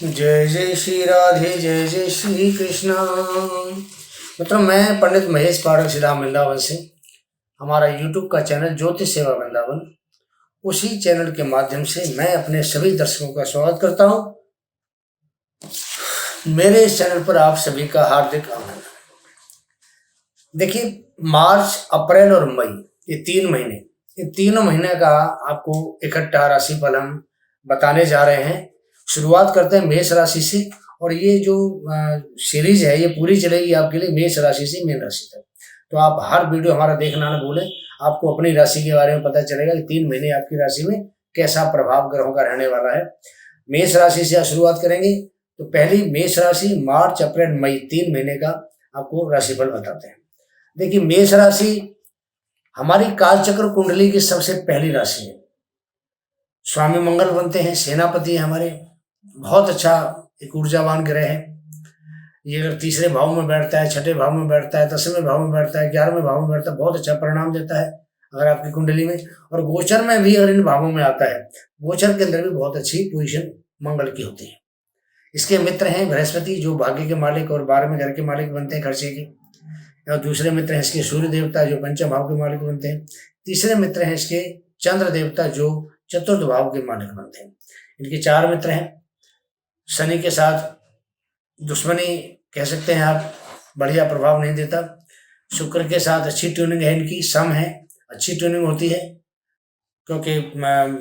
जय जय श्री राधे, जय जय श्री कृष्णा। मतलब मैं पंडित महेश पाठक श्रीराम वृंदावन से, हमारा यूट्यूब का चैनल ज्योतिष सेवा वृंदावन, उसी चैनल के माध्यम से मैं अपने सभी दर्शकों का स्वागत करता हूं। मेरे इस चैनल पर आप सभी का हार्दिक आमंत्रण। देखिए, मार्च, अप्रैल और मई, ये 3 महीने, इन तीनों महीने का आपको इकट्ठा राशिफल हम बताने जा रहे हैं। शुरुआत करते हैं मेष राशि से, और ये जो सीरीज है ये पूरी चलेगी आपके लिए मेष राशि से मीन राशि तक। तो आप हर वीडियो हमारा देखना ना भूलें। आपको अपनी राशि के बारे में पता चलेगा कि 3 महीने आपकी राशि में कैसा प्रभाव ग्रहों का रहने वाला है। मेष राशि से शुरुआत करेंगे। तो पहली मेष राशि मार्च, अप्रैल, मई 3 महीने का आपको राशिफल बताते हैं। देखिए, मेष राशि हमारी कालचक्र कुंडली की सबसे पहली राशि है। स्वामी मंगल बनते हैं, सेनापति है हमारे, बहुत अच्छा एक ऊर्जावान ग्रह है। ये अगर तीसरे भाव में बैठता है, छठे भाव में बैठता है, 10वें भाव में बैठता है, 11वें भाव में बैठता है, बहुत अच्छा परिणाम देता है अगर आपकी कुंडली में। और गोचर में भी अगर इन भावों में आता है, गोचर के अंदर भी बहुत अच्छी पोजीशन मंगल की होती है। इसके मित्र हैं बृहस्पति, जो भाग्य के मालिक और 12वें घर के मालिक बनते हैं, खर्चे के। और दूसरे मित्र हैं इसके सूर्य देवता, जो पंचम भाव के मालिक बनते हैं। तीसरे मित्र हैं इसके चंद्र देवता, जो चतुर्थ भाव के मालिक बनते हैं। इनके 4 मित्र हैं। शनि के साथ दुश्मनी कह सकते हैं आप, बढ़िया प्रभाव नहीं देता। शुक्र के साथ अच्छी ट्यूनिंग है इनकी, सम है, अच्छी ट्यूनिंग होती है, क्योंकि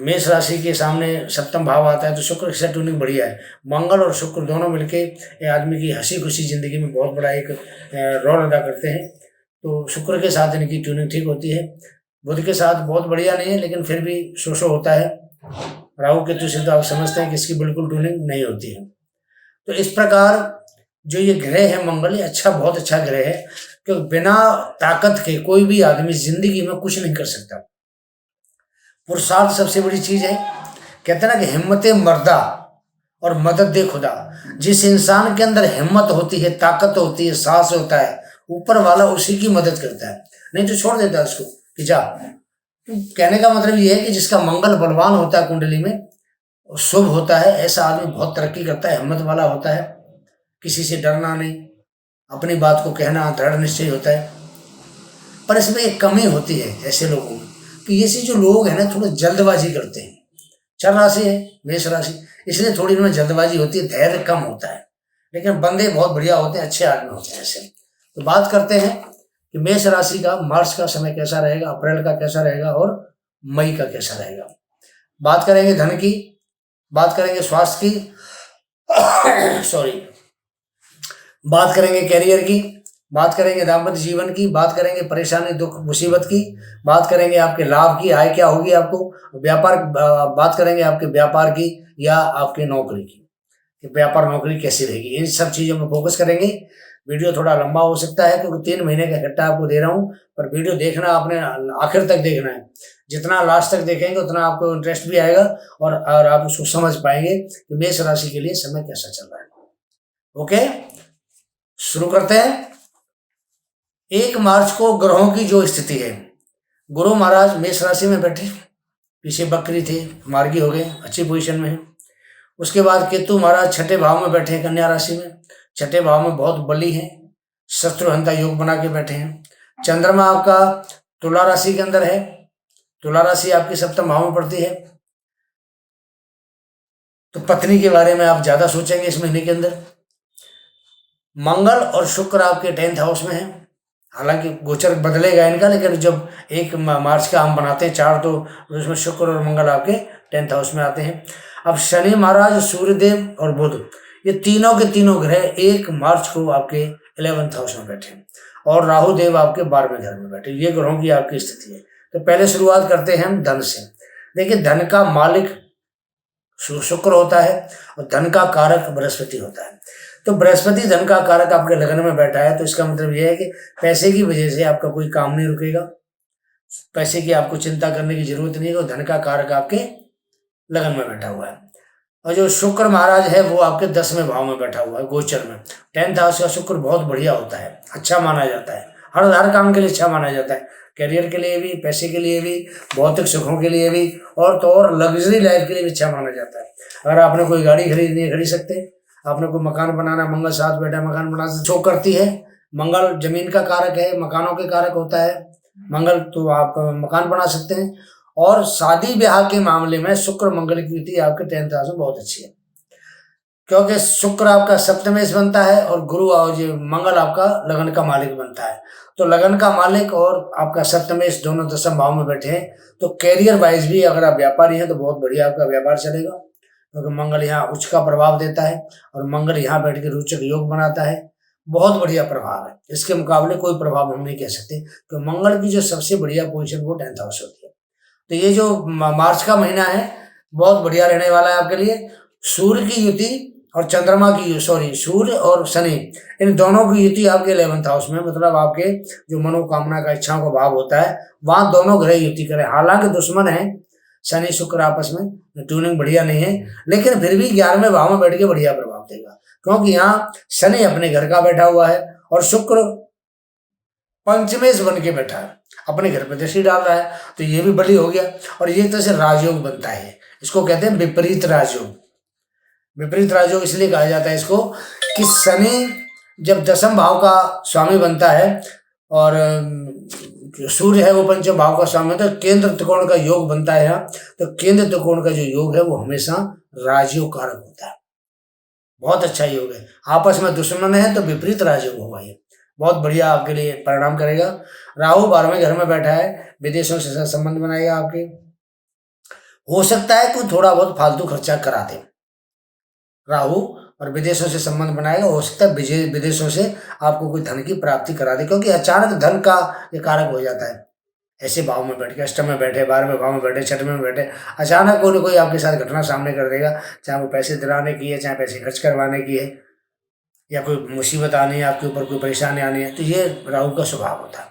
मेष राशि के सामने 7वां भाव आता है, तो शुक्र के साथ ट्यूनिंग बढ़िया है। मंगल और शुक्र दोनों मिलके आदमी की हंसी खुशी जिंदगी में बहुत बड़ा एक रोल अदा करते हैं। तो शुक्र के साथ इनकी ट्यूनिंग ठीक होती है। बुध के साथ बहुत बढ़िया नहीं है, लेकिन फिर भी शो होता है। राहु केतु से तो आप समझते हैं कि इसकी बिल्कुल ट्यूनिंग नहीं होती है। तो इस प्रकार जो ये ग्रह है मंगल, ये अच्छा, बहुत अच्छा ग्रह है, क्योंकि बिना ताकत के कोई भी आदमी जिंदगी में कुछ नहीं कर सकता। पुरुषार्थ सबसे बड़ी चीज है। कहते हैं ना कि हिम्मते मर्दा और मदद दे खुदा। जिस इंसान के अंदर हिम्मत होती है, ताकत होती है, साहस होता है, ऊपर वाला उसी की मदद करता है, नहीं तो छोड़ देता है उसको कि जा। कहने का मतलब ये है कि जिसका मंगल बलवान होता है कुंडली में, शुभ होता है, ऐसा आदमी बहुत तरक्की करता है, हिम्मत वाला होता है, किसी से डरना नहीं, अपनी बात को कहना, दृढ़ निश्चय होता है। पर इसमें एक कमी होती है ऐसे लोगों में, कि ऐसे जो लोग हैं ना, थोड़ा जल्दबाजी करते हैं। चर राशि है मेष राशि, इसलिए थोड़ी इनमें जल्दबाजी होती है, धैर्य कम होता है, लेकिन बंदे बहुत बढ़िया होते हैं, अच्छे आदमी होते हैं ऐसे। तो बात करते हैं कि मेष राशि का मार्च का समय कैसा रहेगा, अप्रैल का कैसा रहेगा और मई का कैसा रहेगा। बात करेंगे धन की, बात करेंगे स्वास्थ्य की सॉरी, बात करेंगे कैरियर की, बात करेंगे दाम्पत्य जीवन की, बात करेंगे परेशानी, दुख, मुसीबत की, बात करेंगे आपके लाभ की, आय क्या होगी आपको, व्यापार, बात करेंगे आपके व्यापार की या आपके नौकरी की, कि व्यापार नौकरी कैसी रहेगी। इन सब चीजों में फोकस करेंगे। वीडियो थोड़ा लंबा हो सकता है, क्योंकि 3 महीने का इकट्ठा आपको दे रहा हूं, पर वीडियो देखना आपने आखिर तक देखना है। जितना लास्ट तक देखेंगे उतना आपको इंटरेस्ट भी आएगा, और आप उसको समझ पाएंगे कि मेष राशि के लिए समय कैसा चल रहा है। ओके, शुरू करते हैं। 1 मार्च को ग्रहों की जो स्थिति है, गुरु महाराज मेष राशि में बैठे, पीछे बकरी थे, मार्गी हो गए, अच्छी पोजीशन में है। उसके बाद केतु महाराज छठे भाव में बैठे हैं, कन्या राशि में, छठे भाव में बहुत बली है, शत्रुहंता योग बना के बैठे हैं। चंद्रमा आपका तुला राशि के अंदर है, तुला राशि आपकी 7वें भाव में पड़ती है। तो पत्नी के बारे में आप ज्यादा सोचेंगे इस महीने के अंदर। मंगल और शुक्र आपके 10th हाउस में है, हालांकि गोचर बदलेगा इनका, लेकिन जब 1 मार्च का हम बनाते हैं 4, तो उसमें शुक्र और मंगल आपके 10th हाउस में आते हैं। अब शनि महाराज, सूर्यदेव और बुध, ये तीनों के तीनों ग्रह 1 मार्च को आपके 11th हाउस में बैठे, और राहु देव आपके 12वें घर में बैठे। ये ग्रहों की आपकी स्थिति है। तो पहले शुरुआत करते हैं हम धन से। देखिए, धन का मालिक शुक्र होता है और धन का कारक बृहस्पति होता है। तो बृहस्पति धन का कारक आपके लगन में बैठा है, तो इसका मतलब यह है कि पैसे की वजह से आपका कोई काम नहीं रुकेगा, पैसे की आपको चिंता करने की जरूरत नहीं है। धन का कारक आपके लगन में बैठा हुआ है। और जो शुक्र महाराज है वो आपके 10वें भाव में बैठा हुआ है गोचर में। 10th हाउस का शुक्र बहुत बढ़िया होता है, अच्छा माना जाता है, हर काम के लिए अच्छा माना जाता है, करियर के लिए भी, पैसे के लिए भी, भौतिक सुखों के लिए भी, और तो और लग्जरी लाइफ के लिए भी अच्छा माना जाता है। अगर आपने कोई गाड़ी खरीदनी है, खरीद सकते हैं। आपने कोई मकान बनाना, मंगल साथ बैठा मकान बना शो करती है। मंगल जमीन का कारक है, मकानों के कारक होता है मंगल, तो आप मकान बना सकते हैं। और शादी ब्याह के मामले में शुक्र मंगल की युति आपके 10th हाउस में बहुत अच्छी है, क्योंकि शुक्र आपका सप्तमेश बनता है और गुरु और जो मंगल आपका लगन का मालिक बनता है। तो लगन का मालिक और आपका सप्तमेश दोनों दशम भाव में बैठे हैं, तो कैरियर वाइज भी अगर आप व्यापारी हैं तो बहुत बढ़िया आपका व्यापार चलेगा, क्योंकि मंगल यहाँ उच्च का प्रभाव देता है और मंगल यहाँ बैठ के रोचक योग बनाता है। बहुत बढ़िया प्रभाव है, इसके मुकाबले कोई प्रभाव हम नहीं कह सकते, तो मंगल की जो सबसे बढ़िया पोजीशन वो 10th हाउस होती है। तो ये जो मार्च का महीना है बहुत बढ़िया रहने वाला है आपके लिए। सूर्य की युति और चंद्रमा की, सूर्य और शनि, इन दोनों की युति आपके 11th हाउस में, मतलब आपके जो मनोकामना का, इच्छाओं का भाव होता है, वहां दोनों ग्रह युति करें। हालांकि दुश्मन है शनि शुक्र आपस में, ट्यूनिंग बढ़िया नहीं है, लेकिन फिर भी 11वें भाव में बैठ के बढ़िया प्रभाव देगा, क्योंकि यहाँ शनि अपने घर का बैठा हुआ है और शुक्र पंचमेश बन के बैठा है, अपने घर पे दृष्टि डाल रहा है, तो ये भी बली हो गया। और ये तरह से राजयोग बनता है, इसको कहते हैं विपरीत राजयोग। विपरीत राजयोग इसलिए कहा जाता है इसको कि शनि जब दशम भाव का स्वामी बनता है और सूर्य है वो पंचम भाव का स्वामी, तो केंद्र त्रिकोण का योग बनता है यहाँ। तो केंद्र त्रिकोण का जो योग है वो हमेशा राजयोग कारक होता है, बहुत अच्छा योग है। आपस में दुश्मन है तो विपरीत राजयोग होगा, ये बहुत बढ़िया आपके लिए परिणाम करेगा। राहु 12वें घर में बैठा है, विदेशों से संबंध बनाएगा आपके। हो सकता है कोई थोड़ा बहुत फालतू खर्चा करा दे राहु, और विदेशों से संबंध बनाएगा। हो सकता है विदेशों से आपको कोई धन की प्राप्ति करा दे, क्योंकि अचानक धन का ये कारक हो जाता है। ऐसे भाव में बैठ के, अष्टम में बैठे, 12वें भाव में बैठे, 6वें में बैठे, अचानक कोई ना कोई आपके साथ घटना सामने कर देगा, चाहे वो पैसे दिलाने की है, चाहे पैसे खर्च करवाने की है, या कोई मुसीबत आनी है आपके ऊपर, कोई परेशानी आनी है, तो ये राहु का स्वभाव होता है।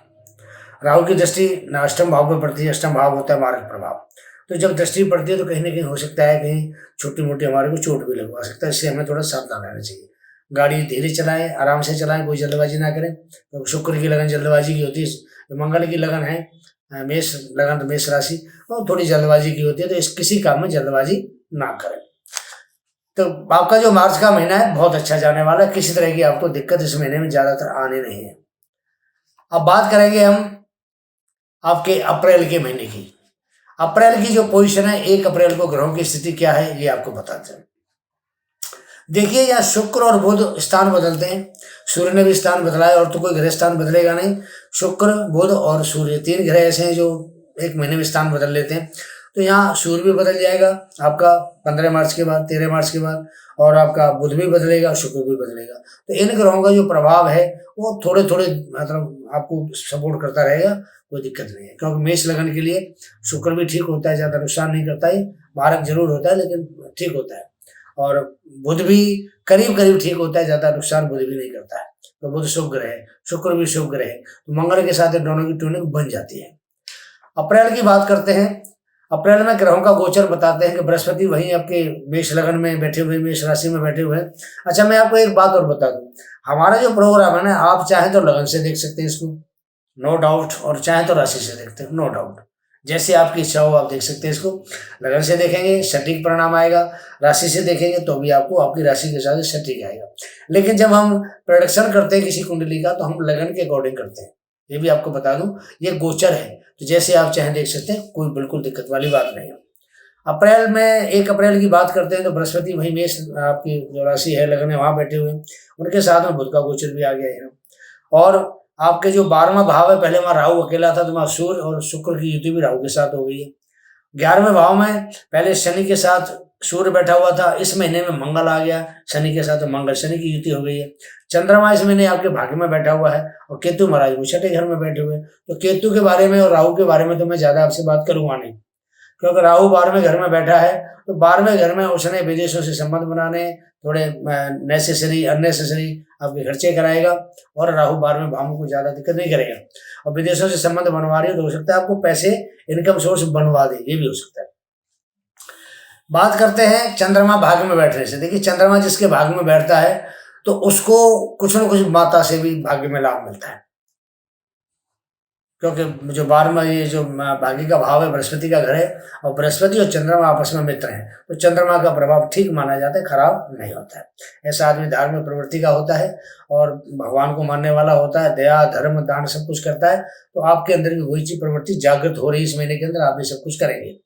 राहु की दृष्टि अष्टम भाव में पड़ती है, अष्टम भाव होता है मार्ग प्रभाव। तो जब दृष्टि पड़ती है तो कहीं ना कहीं हो सकता है कहीं छोटी मोटी हमारे को चोट भी लगवा सकता है, इससे हमें थोड़ा सावधान रहना चाहिए। गाड़ी धीरे चलाएं, आराम से चलाएं, कोई जल्दबाजी ना करें। तो शुक्र की लगन जल्दबाजी की होती है, मंगल की लगन है मेष लगन, मेष राशि, और थोड़ी जल्दबाजी की होती है, तो इस किसी काम में जल्दबाजी ना करें। तो आपका जो मार्च का महीना है बहुत अच्छा जाने वाला है, किसी तरह की आपको दिक्कत इस महीने में ज्यादातर आने नहीं है। अब बात करेंगे हम आपके अप्रैल के महीने की। अप्रैल की जो पोजीशन है, 1 अप्रैल को ग्रहों की स्थिति क्या है ये आपको बताते हैं। देखिए यहाँ शुक्र और बुध स्थान बदलते हैं, सूर्य ने भी स्थान बदला है, और तो कोई ग्रह स्थान बदलेगा नहीं। शुक्र, बुध और सूर्य 3 ग्रह ऐसे हैं जो 1 महीने में स्थान बदल लेते हैं। तो यहाँ सूर्य भी बदल जाएगा आपका 15 मार्च के बाद, 13 मार्च के बाद, और आपका बुध भी बदलेगा, शुक्र भी बदलेगा। तो इन ग्रहों का जो प्रभाव है वो थोड़े थोड़े मतलब आपको सपोर्ट करता रहेगा, कोई दिक्कत नहीं है, क्योंकि मेष लगन के लिए शुक्र भी ठीक होता है, ज़्यादा नुकसान नहीं करता है, मारक जरूर होता है लेकिन ठीक होता है, और बुध भी करीब करीब ठीक होता है, ज़्यादा नुकसान बुध भी नहीं करता है। तो बुध शुभ ग्रह है, शुक्र भी शुभ ग्रह है, तो मंगल के साथ दोनों की ट्यूनिंग बन जाती है। अप्रैल की बात करते हैं। अप्रैल में ग्रहों का गोचर बताते हैं कि बृहस्पति वहीं आपके मेष लगन में बैठे हुए, मेष राशि में बैठे हुए हैं। अच्छा, मैं आपको एक बात और बता दूं, हमारा जो प्रोग्राम है ना, आप चाहे तो लगन से देख सकते हैं इसको, नो डाउट, और चाहे तो राशि से देखते हैं, नो डाउट, जैसे आपकी इच्छा हो आप देख सकते हैं इसको। लगन से देखेंगे सटीक परिणाम आएगा, राशि से देखेंगे तो भी आपको आपकी राशि के साथ सटीक आएगा। लेकिन जब हम प्रोडक्शन करते हैं किसी कुंडली का तो हम लगन के अकॉर्डिंग करते हैं, ये भी आपको बता दूं, ये गोचर है, तो जैसे आप चाहे देख सकते हैं, कोई बिल्कुल दिक्कत वाली बात नहीं है। अप्रैल में 1 अप्रैल की बात करते हैं तो बृहस्पति वही मेष आपकी जो राशि है लगन है वहां बैठे हुए हैं, उनके साथ में बुध का गोचर भी आ गया है। और आपके जो 12वां भाव है, पहले वहां राहु अकेला था, तो वहां सूर्य और शुक्र की युति भी राहु के साथ हो गई है। 11वें भाव में पहले शनि के साथ सूर्य बैठा हुआ था, इस महीने में मंगल आ गया, शनि के साथ मंगल शनि की युति हो गई है। चंद्रमा इस महीने आपके भाग्य में बैठा हुआ है, और केतु महाराज वो 6ठे घर में बैठे हुए हैं। तो केतु के बारे में और राहु के बारे में तो मैं ज्यादा आपसे बात करूंगा नहीं, क्योंकि राहु 12वें घर में बैठा है, तो 12वें घर में उसने विदेशों से संबंध बनाने, थोड़े नेसेसरी अननेसेसरी आपके खर्चे कराएगा, और राहु 12वें भाव में कोई ज्यादा दिक्कत नहीं करेगा। और विदेशों से संबंध बनवा रही है तो हो सकता है आपको पैसे इनकम सोर्स बनवा दे, ये भी हो सकता है। बात करते हैं चंद्रमा भाग्य में बैठने से। देखिए चंद्रमा जिसके भाग्य में बैठता है तो उसको कुछ न कुछ माता से भी भाग्य में लाभ मिलता है। क्योंकि जो 12वां ये जो भाग्य का भाव है बृहस्पति का घर है, और बृहस्पति और चंद्रमा आपस में मित्र हैं, तो चंद्रमा का प्रभाव ठीक माना जाता है, खराब नहीं होता है। ऐसा आदमी धार्मिक प्रवृत्ति का होता है और भगवान को मानने वाला होता है, दया धर्म दान सब कुछ करता है, तो आपके अंदर भी वही चीज प्रवृत्ति जागृत हो रही है। इस महीने के अंदर आप भी सब कुछ करेंगे।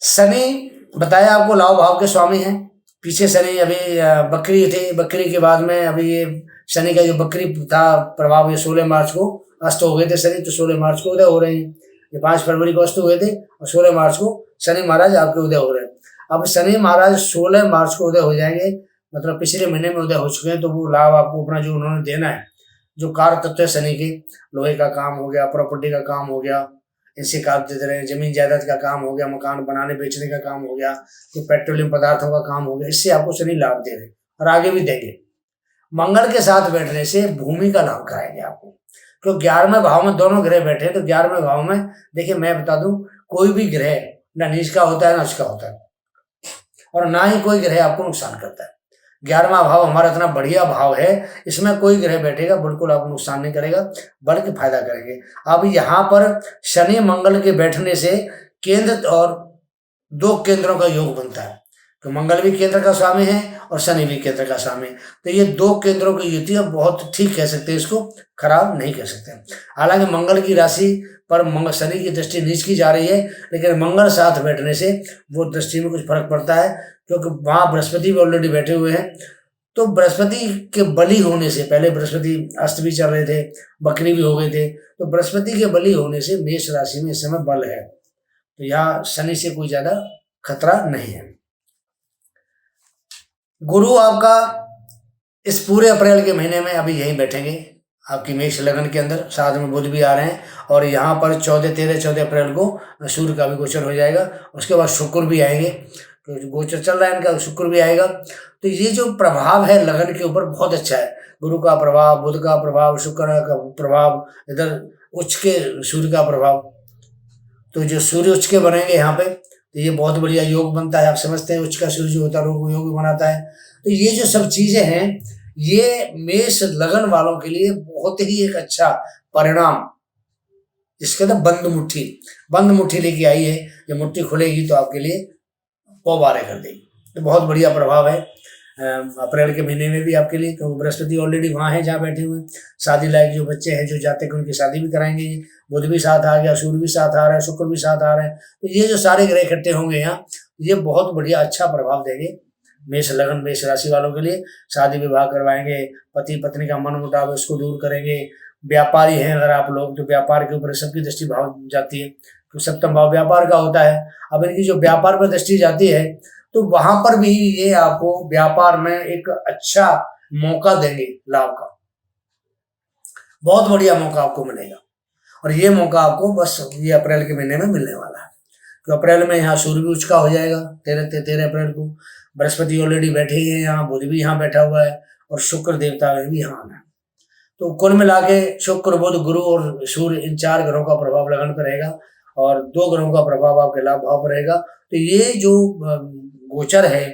शनि बताया आपको लाभ भाव के स्वामी हैं। पीछे शनि अभी बकरी थे, बकरी के बाद में अभी ये शनि का जो बकरी था प्रभाव, ये 16 मार्च को अस्त हो गए थे शनि, तो 16 मार्च को उदय हो रहे हैं। ये 5 फरवरी को अस्त हुए थे और 16 मार्च को शनि महाराज आपके उदय हो रहे हैं। अब शनि महाराज 16 मार्च को उदय हो जाएंगे, मतलब पिछले महीने में उदय हो चुके हैं, तो वो लाभ आपको अपना जो उन्होंने देना है, जो कार तत्व है शनि के, लोहे का काम हो गया, प्रॉपर्टी का काम हो गया, इनसे काम देते रहे, जमीन जायदाद का काम हो गया, मकान बनाने बेचने का काम हो गया, तो पेट्रोलियम पदार्थों का काम हो गया, इससे आपको शनि लाभ दे रहे और आगे भी देंगे। मंगल के साथ बैठने से भूमि का लाभ कराएंगे आपको, क्योंकि 11वें भाव में दोनों ग्रह बैठे हैं। तो 11वें भाव में देखिए मैं बता दूं, कोई भी ग्रह ना नीच का होता है ना उच्च का होता है, और ना ही कोई ग्रह आपको नुकसान करता है। 11वां भाव हमारा इतना बढ़िया भाव है, इसमें कोई ग्रह बैठेगा बिल्कुल आपको नुकसान नहीं करेगा, बल्कि फायदा करेंगे। अब यहाँ पर शनि मंगल के बैठने से केंद्र और 2 केंद्रों का योग बनता है, तो मंगल भी केंद्र का स्वामी है और शनि भी केंद्र का स्वामी है, तो ये 2 केंद्रों की युति है, बहुत ठीक कह सकते हैं, इसको खराब नहीं कह सकते। हालांकि मंगल की राशि पर शनि की दृष्टि नीच की जा रही है, लेकिन मंगल साथ बैठने से वो दृष्टि में कुछ फर्क पड़ता है, क्योंकि वहां बृहस्पति भी ऑलरेडी बैठे हुए हैं। तो बृहस्पति के बलि होने से, पहले बृहस्पति अस्त भी चल रहे थे, बकरी भी हो गए थे, तो बृहस्पति के बलि होने से मेष राशि में इस समय बल है, तो यहाँ शनि से कोई ज्यादा खतरा नहीं है। गुरु आपका इस पूरे अप्रैल के महीने में अभी यहीं बैठेंगे आपकी मेष लगन के अंदर, साथ में बुध भी आ रहे हैं, और यहाँ पर 14 अप्रैल को सूर्य का भी गोचर हो जाएगा, उसके बाद शुक्र भी आएंगे, तो गोचर चल रहा है इनका, शुक्र भी आएगा। तो ये जो प्रभाव है लगन के ऊपर बहुत अच्छा है, गुरु का प्रभाव, बुध का प्रभाव, शुक्र का प्रभाव, इधर उच्च के सूर्य का प्रभाव, तो जो सूर्य उच्च के बनेंगे यहाँ पे, तो ये बहुत बढ़िया योग बनता है। आप समझते हैं उच्च का सूर्य जो होता है योग बनाता है। तो ये जो सब चीजें हैं, ये मेष लगन वालों के लिए बहुत ही एक अच्छा परिणाम, जिसके अंदर बंद मुट्ठी लेके आई है, जब मुट्ठी खुलेगी तो आपके लिए पौबारे कर देगी, तो बहुत बढ़िया प्रभाव है अप्रैल के महीने में भी आपके लिए, क्योंकि बृहस्पति ऑलरेडी वहाँ है जहाँ बैठे हुए, शादी लायक जो बच्चे हैं जो जाते हैं उनकी शादी भी कराएंगे, बुध भी साथ आ गया, सूर्य भी साथ आ रहा है, शुक्र भी साथ आ रहे हैं, तो ये जो सारे ग्रह इकट्ठे होंगे यहाँ, ये बहुत बढ़िया अच्छा प्रभाव देंगे मेष लगन मेष राशि वालों के लिए। शादी विवाह करवाएंगे, पति पत्नी का मन मुटाव उसको दूर करेंगे, व्यापारी हैं अगर आप लोग, तो व्यापार के ऊपर सबकी दृष्टि भाव जाती है, तो सप्तम भाव व्यापार का होता है। अब इनकी जो व्यापार पर दृष्टि जाती है, तो वहां पर भी ये आपको व्यापार में एक अच्छा मौका देंगे, लाभ का बहुत बढ़िया मौका आपको मिलेगा, और ये मौका आपको बस ये अप्रैल के महीने में मिलने वाला है। तो अप्रैल में यहाँ सूर्य भी उच्च का हो जाएगा 13 अप्रैल को, बृहस्पति ऑलरेडी बैठे ही है यहाँ, बुध भी यहाँ बैठा हुआ है, और शुक्र देवता भी यहाँ आना है। तो कुल मिला के शुक्र बुध गुरु और सूर्य, इन 4 ग्रहों का प्रभाव लगन पर रहेगा, और 2 ग्रहों का प्रभाव आपके लाभ भाव पर रहेगा। तो ये जो गोचर है,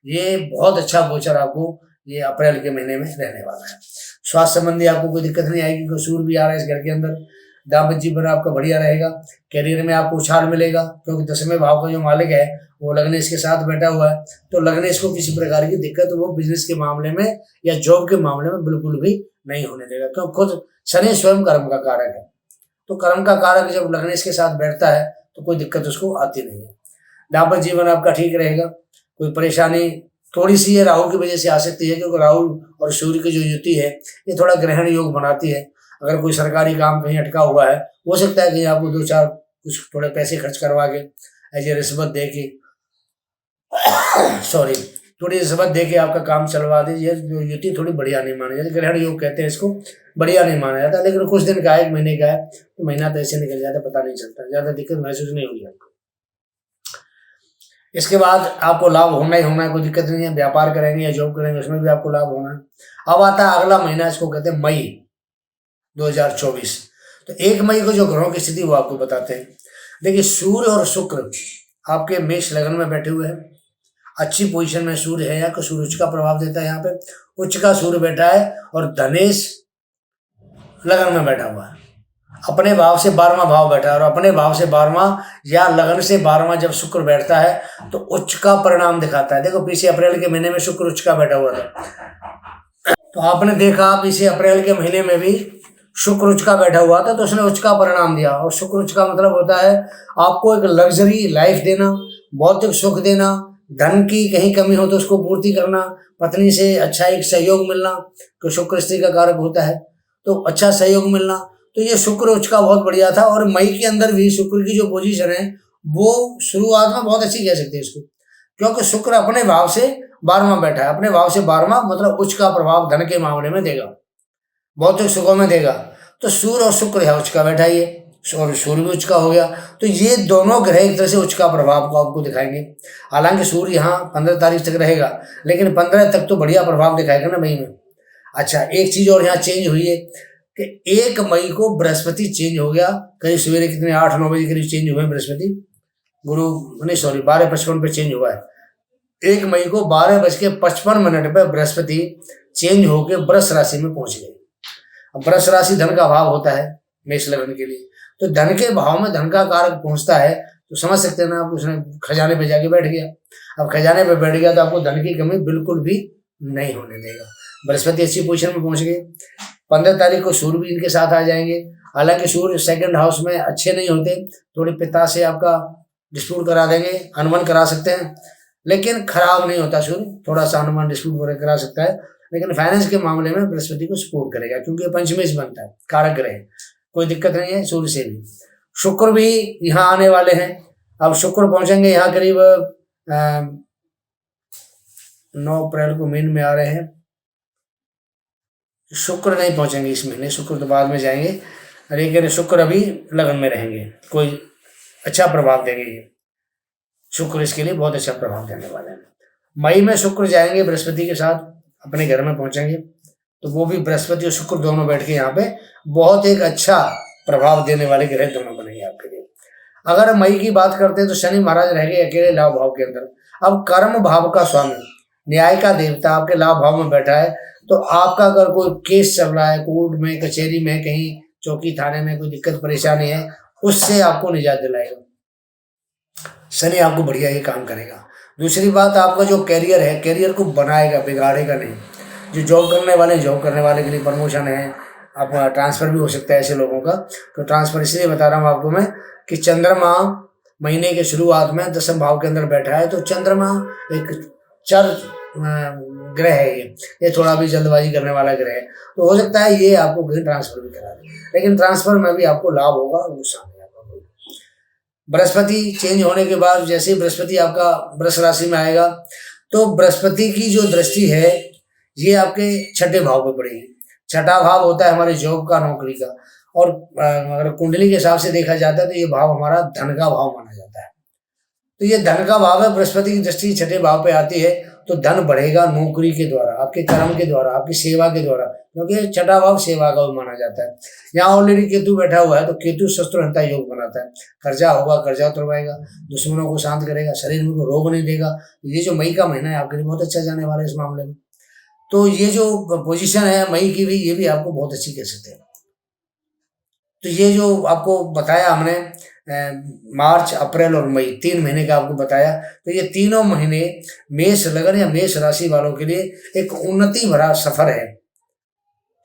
ये बहुत अच्छा गोचर आपको ये अप्रैल के महीने में रहने वाला है। स्वास्थ्य संबंधी आपको कोई दिक्कत नहीं आएगी, क्योंकि सूर्य भी आ रहा है इस घर के अंदर। दाम्पत्य जीवन आपका बढ़िया रहेगा, कैरियर में आपको उछाल मिलेगा, क्योंकि 10वें भाव का जो मालिक है वो लग्नेश के साथ बैठा हुआ है, तो लग्नेश को किसी प्रकार की दिक्कत वो बिजनेस के मामले में या जॉब के मामले में बिल्कुल भी नहीं होने देगा, क्योंकि खुद शनि स्वयं कर्म का कारक है, तो कर्म का कारक जब लग्नेश के साथ बैठता है तो कोई दिक्कत उसको आती नहीं है। दाम्पत्य जीवन आपका ठीक रहेगा, कोई परेशानी थोड़ी सी है राहु की वजह से आ सकती है, क्योंकि राहु और सूर्य की जो युति है ये थोड़ा ग्रहण योग बनाती है। अगर कोई सरकारी काम कहीं अटका हुआ है, हो सकता है कि आपको 2-4 कुछ थोड़े पैसे खर्च करवा के ऐसे रिश्वत दे के थोड़ी रिश्वत दे के आपका काम चलवा दीजिए। जो युति थोड़ी बढ़िया नहीं मानी जाती, ग्रहण योग कहते हैं इसको, बढ़िया नहीं माना जाता, लेकिन कुछ दिन का है, 1 महीने का है, तो महीना तो ऐसे निकल जाता, पता नहीं चलता, ज्यादा दिक्कत महसूस नहीं होगी आपको। इसके बाद आपको लाभ होना ही होना है, कोई दिक्कत नहीं है। व्यापार करेंगे या जॉब करेंगे उसमें भी आपको लाभ होना है। अब आता है अगला महीना, इसको कहते हैं मई 2024। तो 1 मई को जो ग्रहों की स्थिति वो आपको बताते हैं। देखिए सूर्य और शुक्र आपके मेष लगन में बैठे हुए हैं, अच्छी पोजीशन में सूर्य है, यहाँ सूर्य उच्च का प्रभाव देता है, यहाँ पे उच्च का सूर्य बैठा है, और धनेश लगन में बैठा हुआ है। अपने भाव से 12वां भाव बैठा है, और अपने भाव से 12वां या लगन से 12वां जब शुक्र बैठता है तो उच्च का परिणाम दिखाता है। देखो पीछे अप्रैल के महीने में शुक्र उच्च का बैठा हुआ था, तो आपने देखा पीछे अप्रैल के महीने में भी शुक्र उच्च का बैठा हुआ था, तो उसने उच्च का परिणाम दिया। और शुक्र उच्च का मतलब होता है आपको एक लग्जरी लाइफ देना, भौतिक सुख देना, धन की कहीं कमी हो तो उसको पूर्ति करना, पत्नी से अच्छा एक सहयोग मिलना, तो शुक्र स्त्री का कारक होता है, तो अच्छा सहयोग मिलना। तो ये शुक्र उच्च का बहुत बढ़िया था। और मई के अंदर भी शुक्र की जो पोजीशन है वो शुरुआत में बहुत अच्छी कह सकते हैं इसको, क्योंकि शुक्र अपने भाव से 12वां बैठा है। अपने भाव से 12वां मतलब उच्च का प्रभाव धन के मामले में देगा, भौतिक सुखों में देगा। तो सूर्य और शुक्र है उच्च का बैठा है ये, और सूर्य भी उच्च का हो गया। तो ये दोनों ग्रह एक तरह से उच्च का प्रभाव को आपको दिखाएंगे। हालांकि सूर्य यहाँ 15 तारीख तक रहेगा, लेकिन 15 तक तो बढ़िया प्रभाव दिखाएगा ना मई में। अच्छा, एक चीज और यहाँ चेंज हुई है कि 1 मई को बृहस्पति चेंज हो गया, करीब सवेरे कितने 8-9 बजे करीब चेंज हुए बृहस्पति, गुरु नहीं सॉरी 12:55 पे चेंज हुआ है। 1 मई को 12:55 पे बृहस्पति चेंज होकर वृष राशि में पहुंच गए। अब वृष राशि धन का भाव होता है मेष लग्न के लिए, तो धन के भाव में धन का कारक पहुंचता है, तो समझ सकते हैं ना आप, उसने खजाने पे जाके बैठ गया। अब खजाने पे बैठ गया तो आपको धन की कमी बिल्कुल भी नहीं होने देगा। बृहस्पति अच्छी पोजीशन में पहुंच गए। 15 तारीख को सूर्य भी इनके साथ आ जाएंगे। हालांकि सूर्य सेकंड हाउस में अच्छे नहीं होते, थोड़े पिता से आपका डिस्प्यूट करा देंगे, अनुमान करा सकते हैं, लेकिन खराब नहीं होता सूर्य, थोड़ा सा अनुमान डिस्प्यूट वगैरह करा सकता है, लेकिन फाइनेंस के मामले में बृहस्पति को सपोर्ट करेगा, क्योंकि पंचमेश बनता है, कारक ग्रह, कोई दिक्कत नहीं है सूर्य से भी। शुक्र भी यहाँ आने वाले हैं। अब शुक्र पहुंचेंगे यहाँ करीब 9 अप्रैल को मीन में आ रहे हैं। शुक्र नहीं पहुंचेंगे इस महीने, शुक्र तो बाद में जाएंगे, लेकिन शुक्र अभी लगन में रहेंगे, कोई अच्छा प्रभाव देंगे ये शुक्र, इसके लिए बहुत अच्छा प्रभाव देने वाले हैं। मई में शुक्र जाएंगे बृहस्पति के साथ, अपने घर में पहुंचेंगे, तो वो भी बृहस्पति और शुक्र दोनों बैठ के यहाँ पे बहुत एक अच्छा प्रभाव देने वाले ग्रह दोनों बनेंगे आपके लिए। अगर मई की बात करते हैं तो शनि महाराज रह गए अकेले लाभ भाव के अंदर। अब कर्म भाव का स्वामी, न्याय का देवता आपके लाभ भाव में बैठा है, तो आपका अगर कोई केस चल रहा है कोर्ट में, कचहरी में, कहीं चौकी थाने में कोई दिक्कत परेशानी है, उससे आपको निजात दिलाएगा शनि, आपको बढ़िया ये काम करेगा। दूसरी बात, आपका जो कैरियर है, कैरियर को बनाएगा, बिगाड़ेगा नहीं। जो जॉब करने वाले, जॉब करने वाले के लिए प्रमोशन है, आपका ट्रांसफर भी हो सकता है ऐसे लोगों का। तो ट्रांसफर इसलिए बता रहा हूँ आपको मैं कि चंद्रमा महीने के शुरुआत में 10वें भाव के अंदर बैठा है, तो चंद्रमा एक चर ग्रह है, ये थोड़ा भी जल्दबाजी करने वाला ग्रह है, तो हो सकता है ये आपको कहीं ट्रांसफर भी करा दे, लेकिन ट्रांसफर में भी आपको लाभ होगा, नुकसान नहीं आपका। बृहस्पति चेंज होने के बाद जैसे ही बृहस्पति आपका वृष राशि में आएगा, तो बृहस्पति की जो दृष्टि है ये आपके 6ठे भाव पे पड़ेगी। 6ठा भाव होता है हमारे जॉब का, नौकरी का, और अगर कुंडली के हिसाब से देखा जाता है तो ये भाव हमारा धन का भाव माना जाता है। तो ये धन का भाव है, बृहस्पति की दृष्टि 6ठे भाव पे आती है, तो धन बढ़ेगा नौकरी के द्वारा, आपके कर्म के द्वारा, आपकी सेवा के द्वारा, क्योंकि 6ठा भाव सेवा का माना जाता है। यहाँ ऑलरेडी केतु बैठा हुआ है, तो केतु शत्रुहंता योग बनाता है, कर्जा होगा, कर्जा उतरवाएगा, दुश्मनों को शांत करेगा, शरीर में कोई रोग नहीं देगा। ये जो मई का महीना है आपके लिए बहुत अच्छा जाने वाला है इस मामले में। तो ये जो पोजीशन है मई की भी, ये भी आपको बहुत अच्छी कह सकते हैं। तो ये जो आपको बताया हमने मार्च, अप्रैल और मई 3 महीने का आपको बताया, तो ये तीनों महीने मेष लगन या मेष राशि वालों के लिए एक उन्नति भरा सफर है।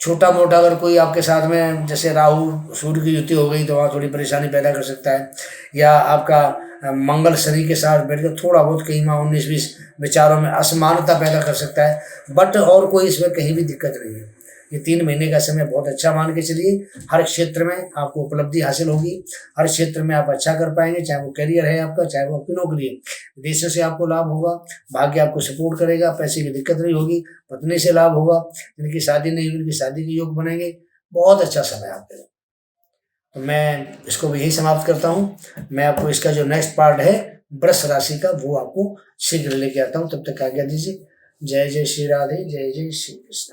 छोटा मोटा अगर कोई आपके साथ में जैसे राहु सूर्य की युति हो गई तो वहाँ थोड़ी परेशानी पैदा कर सकता है, या आपका मंगल शनि के साथ बैठकर थोड़ा बहुत कहीं 19-20 विचारों में असमानता पैदा कर सकता है, बट और कोई इसमें कहीं भी दिक्कत नहीं है। ये 3 महीने का समय बहुत अच्छा मान के चलिए, हर क्षेत्र में आपको उपलब्धि हासिल होगी, हर क्षेत्र में आप अच्छा कर पाएंगे, चाहे वो करियर है आपका, चाहे वो आपकी नौकरी है। विदेशों से आपको लाभ होगा, भाग्य आपको सपोर्ट करेगा, पैसे की दिक्कत नहीं होगी, पत्नी से लाभ होगा, जिनकी शादी नहीं हुई उनकी शादी के योग बनेंगे, बहुत अच्छा समय आपके लिए। तो मैं इसको भी यही समाप्त करता हूँ। मैं आपको इसका जो नेक्स्ट पार्ट है वृष राशि का, वो आपको शीघ्र लेके आता हूँ। तब तक आज्ञा दीजिए। जय जय श्री राधे, जय जय श्री कृष्ण।